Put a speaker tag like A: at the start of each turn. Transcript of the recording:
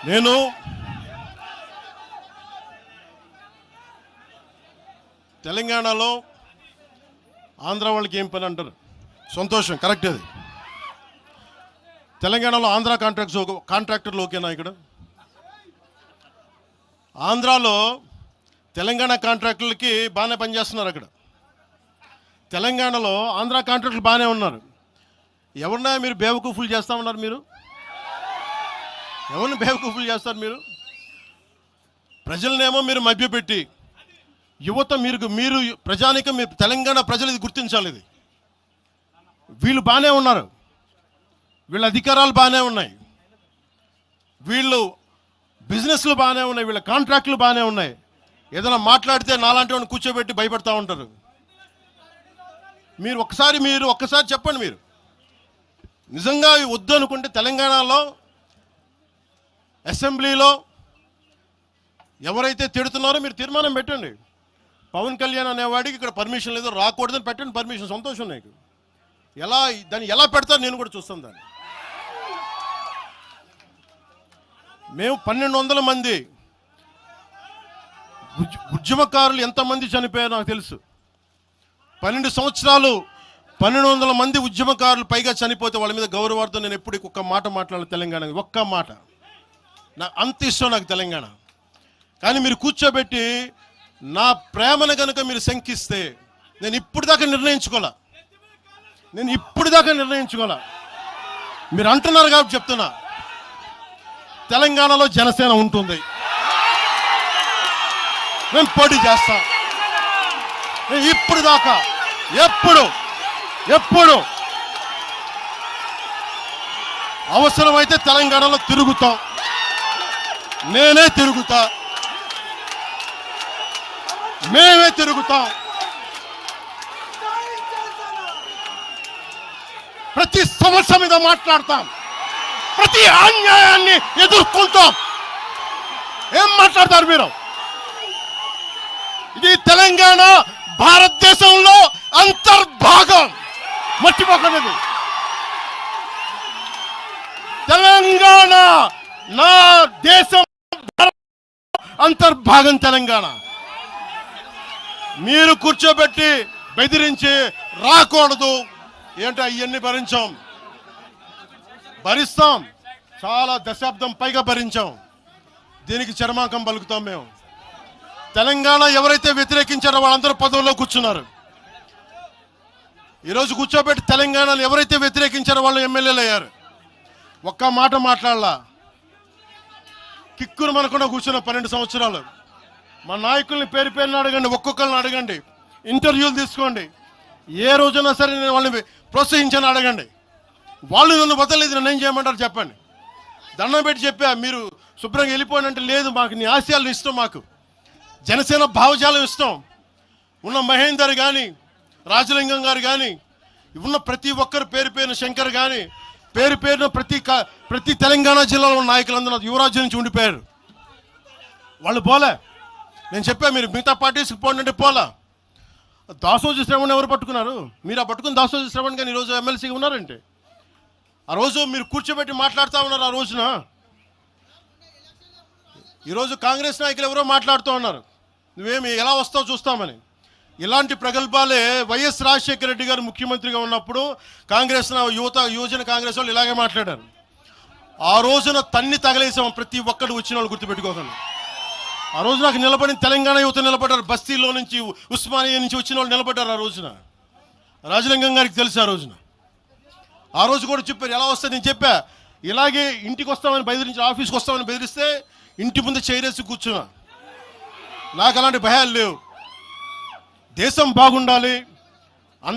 A: నేను తెలంగాణలో ఆంధ్ర వాళ్ళకి ఏం పని అంటారు, సంతోషం, కరెక్ట్. అది తెలంగాణలో ఆంధ్ర కాంట్రాక్టర్లు ఓకేనా? ఇక్కడ ఆంధ్రాలో తెలంగాణ కాంట్రాక్టర్లకి బాగానే పనిచేస్తున్నారు. అక్కడ తెలంగాణలో ఆంధ్ర కాంట్రాక్టర్లు బాగానే ఉన్నారు. ఎవరినా మీరు బేవకూఫులు చేస్తామన్నారు? మీరు ఎవరిని బేవకూఫులు చేస్తారు? మీరు ప్రజలనేమో మీరు మభ్యపెట్టి, యువత మీరు ప్రజానికం, మీరు తెలంగాణ ప్రజలు ఇది గుర్తించాలి. ఇది వీళ్ళు బాగానే ఉన్నారు, వీళ్ళ అధికారాలు బాగానే ఉన్నాయి, వీళ్ళు బిజినెస్లు బాగానే ఉన్నాయి, వీళ్ళ కాంట్రాక్టులు బాగానే ఉన్నాయి. ఏదైనా మాట్లాడితే నాలాంటి వాడిని కూర్చోబెట్టి భయపడతా ఉంటారు. మీరు ఒక్కసారి చెప్పండి, మీరు నిజంగా వద్దు అనుకుంటే తెలంగాణలో అసెంబ్లీలో ఎవరైతే తిడుతున్నారో మీరు తీర్మానం పెట్టండి. పవన్ కళ్యాణ్ అనేవాడికి ఇక్కడ పర్మిషన్ లేదు, రాకూడదని పెట్టండి పర్మిషన్. సంతోషం నాకు. దాన్ని ఎలా పెడతారు నేను కూడా చూస్తాను. దాన్ని మేము 1200 మంది ఉద్యమకారులు ఎంతమంది చనిపోయారో నాకు తెలుసు. 12 సంవత్సరాలు 1200 మంది ఉద్యమకారులు పైగా చనిపోతే వాళ్ళ మీద గౌరవార్థం నేను ఎప్పుడు ఒక్క మాట మాట్లాడాలి తెలంగాణ, ఒక్క మాట. అంత ఇష్టం నాకు తెలంగాణ. కానీ మీరు కూర్చోబెట్టి నా ప్రేమను కనుక మీరు శంకిస్తే నేను ఇప్పుడు దాకా నిర్ణయించుకోలే. మీరు అంటున్నారు కాబట్టి చెప్తున్నా, తెలంగాణలో జనసేన ఉంటుంది, నేను పోటీ చేస్తా. నేను ఇప్పుడు దాకా ఎప్పుడు అవసరమైతే తెలంగాణలో తిరుగుతాం, నేనే తిరుగుతా, మేమే తిరుగుతాం. ప్రతి సమస్య మీద మాట్లాడతాం, ప్రతి అన్యాయాన్ని ఎదుర్కొంటాం. ఏం మాట్లాడతారు మీరు? ఇది తెలంగాణ భారతదేశంలో అంతర్భాగం, మర్చిపోకండి. తెలంగాణ నా దేశం అంతర్భాగం. తెలంగాణ మీరు కూర్చోబెట్టి బెదిరించి రాకూడదు ఏంటో అవన్నీ భరిస్తాం. చాలా దశాబ్దం పైగా భరించాం. దీనికి చర్మాంకం పలుకుతాం మేము. తెలంగాణ ఎవరైతే వ్యతిరేకించారో వాళ్ళందరూ పదవుల్లో కూర్చున్నారు. ఈరోజు కూర్చోబెట్టి తెలంగాణను ఎవరైతే వ్యతిరేకించారో వాళ్ళు ఎమ్మెల్యేలు అయ్యారు. ఒక్క మాట మాట్లాడలా. కిక్కురు మనకుండా కూర్చున్న 12 సంవత్సరాలు. మా నాయకుల్ని పేరు పేరుని అడగండి, ఒక్కొక్కరిని అడగండి, ఇంటర్వ్యూలు తీసుకోండి. ఏ రోజైనా సరే నేను వాళ్ళని ప్రోత్సహించాను అడగండి. వాళ్ళు నన్ను వదలలేదు, నన్ను ఏం చేయమంటారు చెప్పండి. దండం పెట్టి చెప్పా, మీరు శుభ్రంగా వెళ్ళిపోయినంటే లేదు, మాకు నీ ఆశయాలను ఇష్టం, మాకు జనసేన భావజాలం ఇష్టం. ఉన్న మహేందర్ కానీ, రాజలింగం గారు కానీ, ఉన్న ప్రతి ఒక్కరు పేరు పేరున, శంకర్ కానీ పేరు పేరున ప్రతి తెలంగాణ జిల్లాలో నాయకులందరూ యువరాజ్యం నుంచి ఉండిపోయారు. వాళ్ళు పోలే. నేను చెప్పా, మీరు మిగతా పార్టీస్కి పోండి అంటే పోలా. దాసోజు శ్రవణ్ ఎవరు పట్టుకున్నారు? మీరు ఆ పట్టుకుని దాసోజు శ్రవణ్ కానీ ఈరోజు ఎమ్మెల్సీగా ఉన్నారంటే, ఆ రోజు మీరు కూర్చోబెట్టి మాట్లాడుతూ ఉన్నారు. ఆ రోజున ఈరోజు కాంగ్రెస్ నాయకులు ఎవరో మాట్లాడుతూ ఉన్నారు, నువ్వేమి ఎలా వస్తావు చూస్తామని. ఇలాంటి ప్రగల్భాలే వైఎస్ రాజశేఖర రెడ్డి గారు ముఖ్యమంత్రిగా ఉన్నప్పుడు కాంగ్రెస్ యువజన కాంగ్రెస్ వాళ్ళు ఇలాగే మాట్లాడారు. ఆ రోజున తన్ని తగలేసాం ప్రతి ఒక్కరు వచ్చిన వాళ్ళు, గుర్తుపెట్టుకోకండి. ఆ రోజు నాకు నిలబడిన తెలంగాణ యువత నిలబడ్డారు. బస్తీలో నుంచి, ఉస్మానియా నుంచి వచ్చిన వాళ్ళు నిలబడ్డారు. ఆ రోజున రాజలింగం గారికి తెలుసు. ఆ రోజు కూడా చెప్పారు ఎలా వస్తుంది. నేను చెప్పా, ఇలాగే ఇంటికి వస్తామని బెదిరించి, ఆఫీస్కి వస్తామని బెదిరిస్తే ఇంటి ముందు చైరేసి కూర్చున్నా. నాకు అలాంటి భయాలు లేవు. దేశం బాగుండాలి,